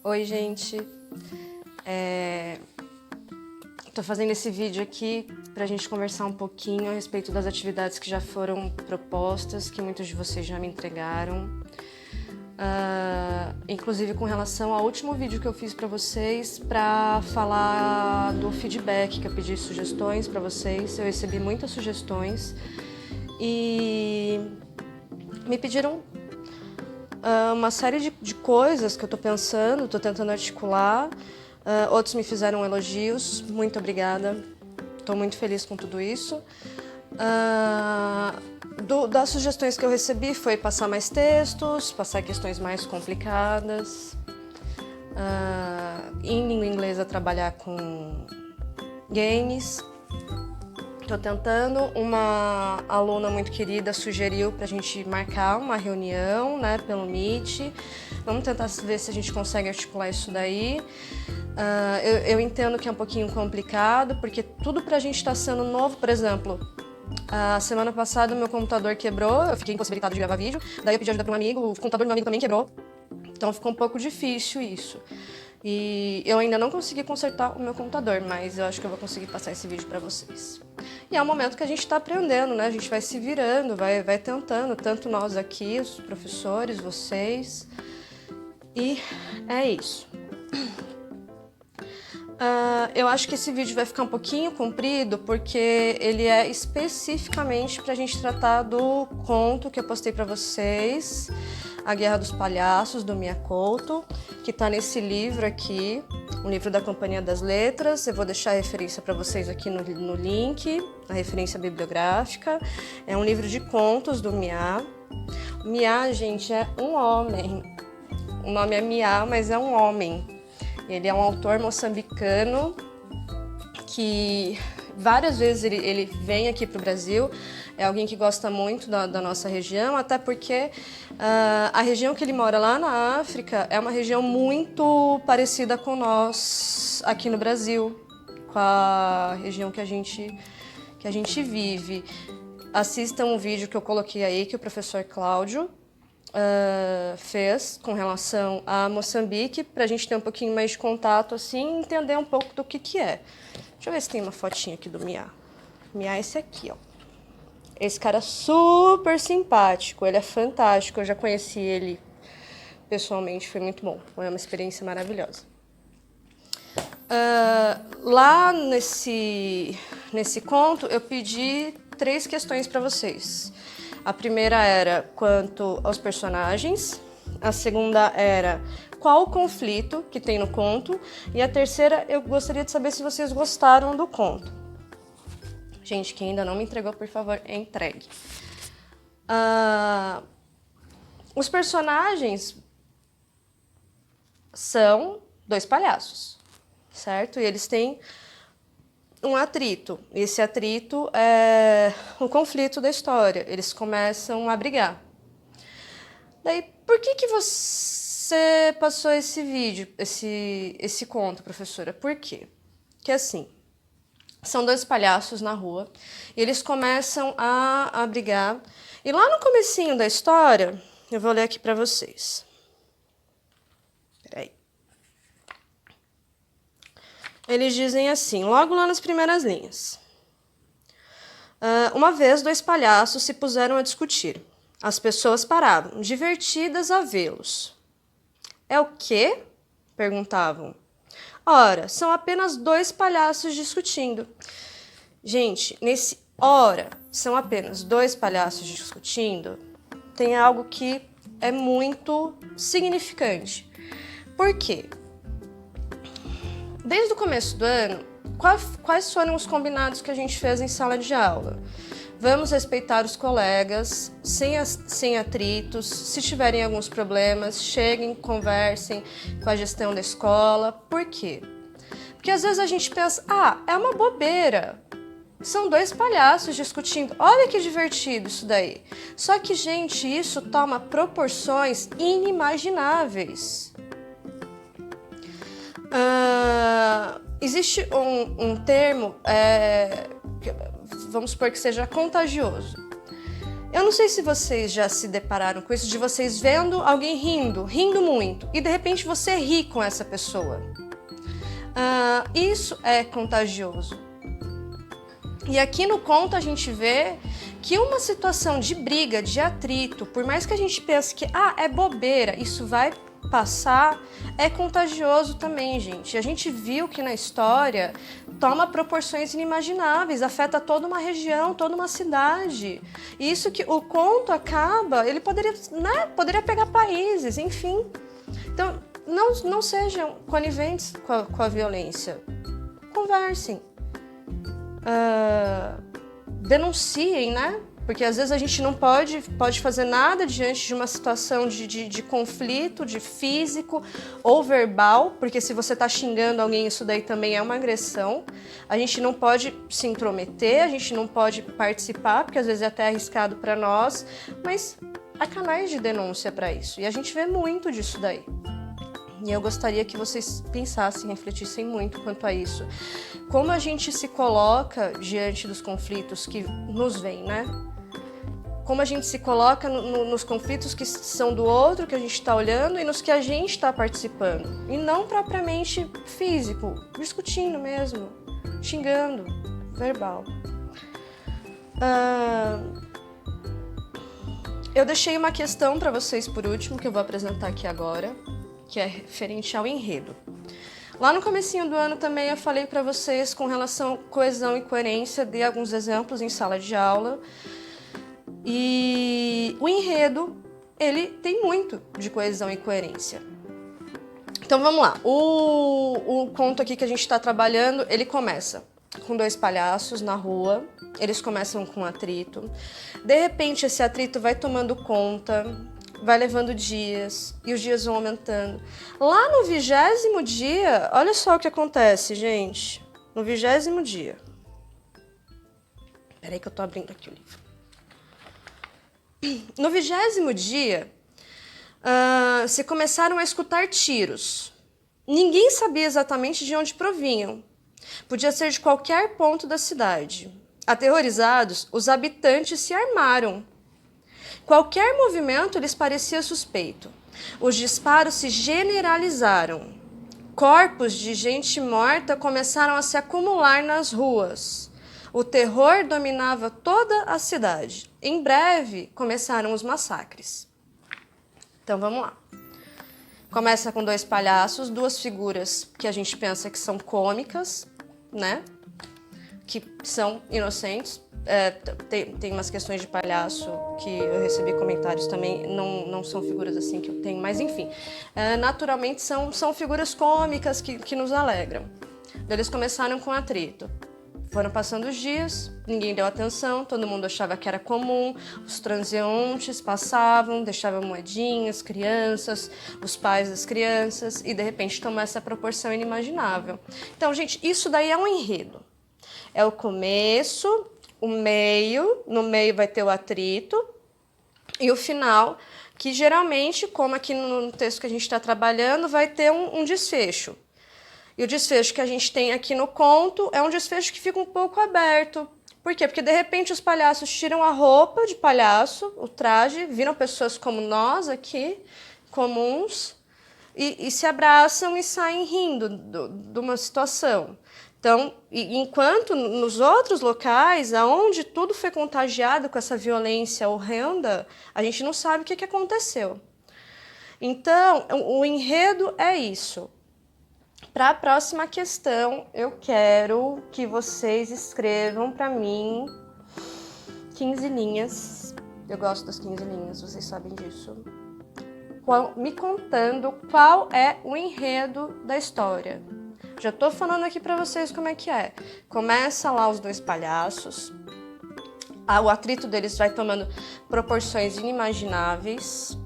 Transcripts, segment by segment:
Oi, gente. Tô fazendo esse vídeo aqui pra gente conversar um pouquinho a respeito das atividades que já foram propostas, que muitos de vocês já me entregaram. Inclusive com relação ao último vídeo que eu fiz pra vocês pra falar do feedback, que eu pedi sugestões pra vocês. Eu recebi muitas sugestões e me pediram uma série de coisas que eu tô pensando, tô tentando articular. Outros me fizeram elogios, muito obrigada, estou muito feliz com tudo isso. Das sugestões que eu recebi foi passar mais textos, passar questões mais complicadas, em língua inglesa trabalhar com games. Estou tentando, uma aluna muito querida sugeriu para a gente marcar uma reunião, né, pelo Meet. Vamos tentar ver se a gente consegue articular isso daí. Eu entendo que é um pouquinho complicado, porque tudo pra gente está sendo novo. Por exemplo, a semana passada o meu computador quebrou, eu fiquei impossibilitada de gravar vídeo, daí eu pedi ajuda para um amigo, o computador do meu amigo também quebrou, então ficou um pouco difícil isso. E eu ainda não consegui consertar o meu computador, mas eu acho que eu vou conseguir passar esse vídeo para vocês. E é um momento que a gente está aprendendo, né? A gente vai se virando, vai tentando, tanto nós aqui, os professores, vocês. E é isso. Eu acho que esse vídeo vai ficar um pouquinho comprido, porque ele é especificamente para a gente tratar do conto que eu postei para vocês, A Guerra dos Palhaços, do Mia Couto, que está nesse livro aqui, um livro da Companhia das Letras. Eu vou deixar a referência para vocês aqui no link, a referência bibliográfica. É um livro de contos do Mia. Mia, gente, é um homem. O nome é Mia, mas é um homem. Ele é um autor moçambicano que várias vezes ele vem aqui para o Brasil. É alguém que gosta muito da nossa região, até porque a região que ele mora lá na África é uma região muito parecida com nós aqui no Brasil, com a região que a gente vive. Assistam um vídeo que eu coloquei aí, que o professor Cláudio fez com relação a Moçambique, para a gente ter um pouquinho mais de contato assim, e entender um pouco do que é. Deixa eu ver se tem uma fotinha aqui do Mia. Mia é esse aqui, ó. Esse cara é super simpático, ele é fantástico, eu já conheci ele pessoalmente, foi muito bom, foi uma experiência maravilhosa. Lá nesse conto, eu pedi 3 questões para vocês. A primeira era quanto aos personagens, a segunda era qual o conflito que tem no conto, e a terceira eu gostaria de saber se vocês gostaram do conto. Gente, quem ainda não me entregou, por favor, entregue. Os personagens são 2 palhaços, certo? E eles têm um atrito. Esse atrito é o conflito da história. Eles começam a brigar. Daí, por que você passou esse vídeo, esse conto, professora? Por quê? Porque assim, são 2 palhaços na rua e eles começam a brigar. E lá no comecinho da história, eu vou ler aqui para vocês. Peraí. Eles dizem assim, logo lá nas primeiras linhas. Uma vez 2 palhaços se puseram a discutir. As pessoas paravam, divertidas a vê-los. É o quê? Perguntavam. Ora, são apenas 2 palhaços discutindo. Gente, nesse ora, são apenas 2 palhaços discutindo, tem algo que é muito significante. Por quê? Desde o começo do ano, quais foram os combinados que a gente fez em sala de aula? Vamos respeitar os colegas, sem atritos. Se tiverem alguns problemas, cheguem, conversem com a gestão da escola. Por quê? Porque às vezes a gente pensa, é uma bobeira. São 2 palhaços discutindo. Olha que divertido isso daí. Só que, gente, isso toma proporções inimagináveis. Existe um termo, vamos supor que seja contagioso. Eu não sei se vocês já se depararam com isso, de vocês vendo alguém rindo muito, e de repente você ri com essa pessoa. Isso é contagioso. E aqui no conto a gente vê que uma situação de briga, de atrito, por mais que a gente pense que é bobeira, isso vai passar, é contagioso também, gente. E a gente viu que na história toma proporções inimagináveis, afeta toda uma região, toda uma cidade. E isso que o conto acaba, ele poderia pegar países, enfim. Então, não sejam coniventes com a violência. Conversem. Denunciem, né? Porque às vezes a gente não pode fazer nada diante de uma situação de conflito, de físico ou verbal, porque se você está xingando alguém, isso daí também é uma agressão. A gente não pode se intrometer, a gente não pode participar, porque às vezes é até arriscado para nós, mas há canais de denúncia para isso. E a gente vê muito disso daí. E eu gostaria que vocês pensassem, refletissem muito quanto a isso. Como a gente se coloca diante dos conflitos que nos vêm, né? Como a gente se coloca nos conflitos que são do outro, que a gente está olhando, e nos que a gente está participando. E não propriamente físico, discutindo mesmo, xingando, verbal. Eu deixei uma questão para vocês por último, que eu vou apresentar aqui agora, que é referente ao enredo. Lá no comecinho do ano também eu falei para vocês com relação à coesão e coerência, dei alguns exemplos em sala de aula. E o enredo, ele tem muito de coesão e coerência. Então vamos lá, o conto aqui que a gente está trabalhando, ele começa com dois palhaços na rua, eles começam com atrito, de repente esse atrito vai tomando conta, vai levando dias, e os dias vão aumentando. Lá no 20º dia, olha só o que acontece, gente, no 20º dia. Peraí que eu tô abrindo aqui o livro. No 20º dia, se começaram a escutar tiros. Ninguém sabia exatamente de onde provinham. Podia ser de qualquer ponto da cidade. Aterrorizados, os habitantes se armaram. Qualquer movimento lhes parecia suspeito. Os disparos se generalizaram. Corpos de gente morta começaram a se acumular nas ruas. O terror dominava toda a cidade. Em breve, começaram os massacres. Então, vamos lá. Começa com dois palhaços, duas figuras que a gente pensa que são cômicas, né? Que são inocentes. Tem umas questões de palhaço que eu recebi comentários também, não são figuras assim que eu tenho, mas enfim. Naturalmente, são figuras cômicas que nos alegram. Eles começaram com atrito. Foram passando os dias, ninguém deu atenção, todo mundo achava que era comum, os transeuntes passavam, deixavam moedinhas, crianças, os pais das crianças, e de repente tomou essa proporção inimaginável. Então, gente, isso daí é um enredo. É o começo, o meio, no meio vai ter o atrito, e o final, que geralmente, como aqui no texto que a gente está trabalhando, vai ter um desfecho. E o desfecho que a gente tem aqui no conto é um desfecho que fica um pouco aberto. Por quê? Porque, de repente, os palhaços tiram a roupa de palhaço, o traje, viram pessoas como nós aqui, comuns, e se abraçam e saem rindo de uma situação. Então, enquanto nos outros locais, onde tudo foi contagiado com essa violência horrenda, a gente não sabe o que aconteceu. Então, o enredo é isso. Para a próxima questão, eu quero que vocês escrevam para mim 15 linhas. Eu gosto das 15 linhas, vocês sabem disso. Me contando qual é o enredo da história. Já estou falando aqui para vocês como é que é. Começa lá os dois palhaços. O atrito deles vai tomando proporções inimagináveis.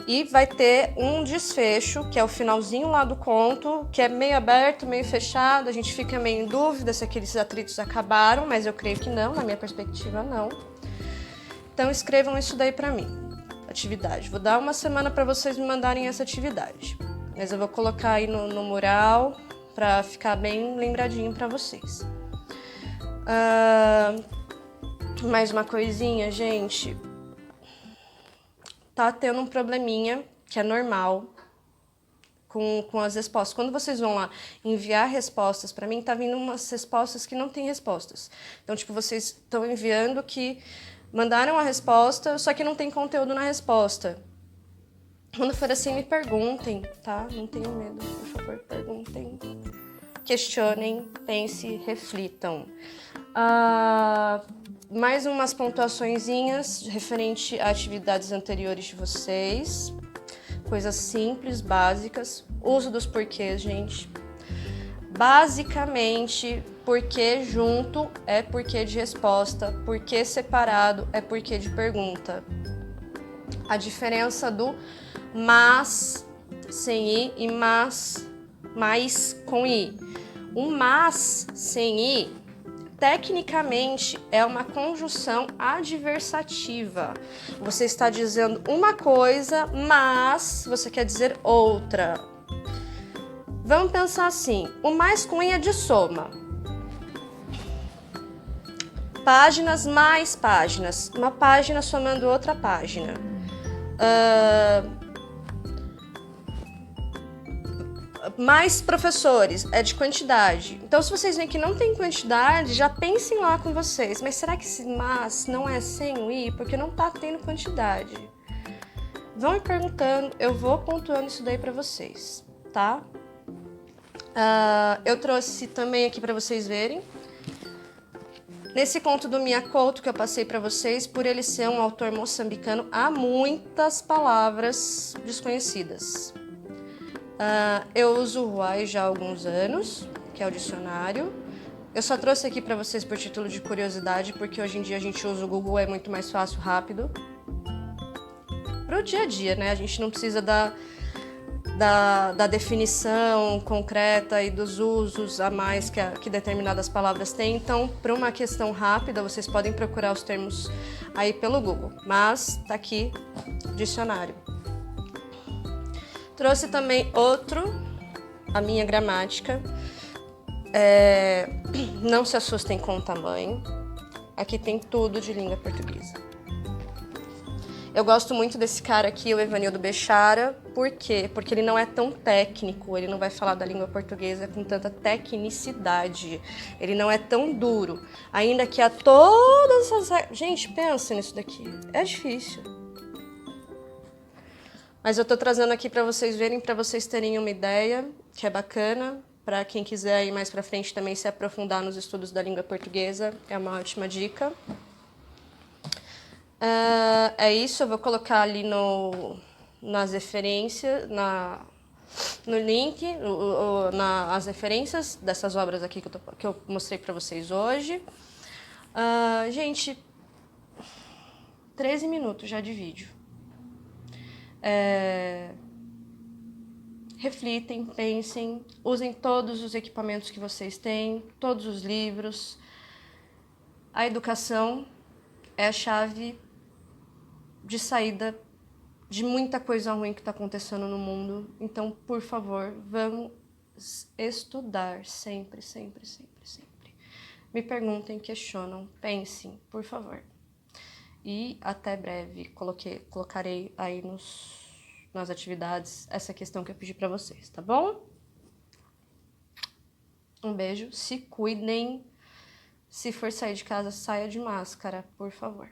E vai ter um desfecho, que é o finalzinho lá do conto, que é meio aberto, meio fechado. A gente fica meio em dúvida se aqueles atritos acabaram, mas eu creio que não, na minha perspectiva, não. Então, escrevam isso daí pra mim, atividade. Vou dar uma semana para vocês me mandarem essa atividade. Mas eu vou colocar aí no mural para ficar bem lembradinho para vocês. Mais uma coisinha, gente. Tá tendo um probleminha, que é normal, com as respostas. Quando vocês vão lá enviar respostas para mim, tá vindo umas respostas que não tem respostas. Então, tipo, vocês estão enviando que mandaram a resposta, só que não tem conteúdo na resposta. Quando for assim, me perguntem, tá? Não tenham medo, por favor, perguntem. Questionem, pensem, reflitam. Mais umas pontuaçõezinhas referente a atividades anteriores de vocês. Coisas simples, básicas. Uso dos porquês, gente. Basicamente, porquê junto é porquê de resposta, porquê separado é porquê de pergunta. A diferença do mas sem i e mas mais com i. O mas sem i, tecnicamente, é uma conjunção adversativa. Você está dizendo uma coisa, mas você quer dizer outra. Vamos pensar assim, o mais com i é de soma. Páginas mais páginas. Uma página somando outra página. Mais professores, é de quantidade. Então, se vocês veem que não tem quantidade, já pensem lá com vocês. Mas será que esse mas não é sem o i? Porque não tá tendo quantidade. Vão me perguntando, eu vou pontuando isso daí pra vocês, tá? Eu trouxe também aqui pra vocês verem. Nesse conto do Mia Couto que eu passei pra vocês, por ele ser um autor moçambicano, há muitas palavras desconhecidas. Eu uso o Ruai já há alguns anos, que é o dicionário. Eu só trouxe aqui para vocês por título de curiosidade, porque hoje em dia a gente usa o Google, é muito mais fácil, rápido. Pro dia a dia, né? A gente não precisa da definição concreta e dos usos a mais que determinadas palavras têm. Então, para uma questão rápida, vocês podem procurar os termos aí pelo Google. Mas tá aqui, dicionário. Trouxe também a minha gramática. Não se assustem com o tamanho. Aqui tem tudo de língua portuguesa. Eu gosto muito desse cara aqui, o Evanildo Bechara. Por quê? Porque ele não é tão técnico, ele não vai falar da língua portuguesa com tanta tecnicidade. Ele não é tão duro. Ainda que há todas as... Gente, pensa nisso daqui. É difícil. Mas eu tô trazendo aqui para vocês verem, para vocês terem uma ideia, que é bacana. Para quem quiser ir mais para frente também se aprofundar nos estudos da língua portuguesa, é uma ótima dica. É isso, eu vou colocar ali nas referências, no link, as referências dessas obras aqui que eu mostrei para vocês hoje. Gente, 13 minutos já de vídeo. Reflitem, pensem, usem todos os equipamentos que vocês têm, todos os livros. A educação é a chave de saída de muita coisa ruim que está acontecendo no mundo. Então, por favor, vamos estudar sempre, sempre, sempre, sempre. Me perguntem, questionam, pensem, por favor. E até breve, colocarei aí nas atividades essa questão que eu pedi para vocês, tá bom? Um beijo, se cuidem. Se for sair de casa, saia de máscara, por favor.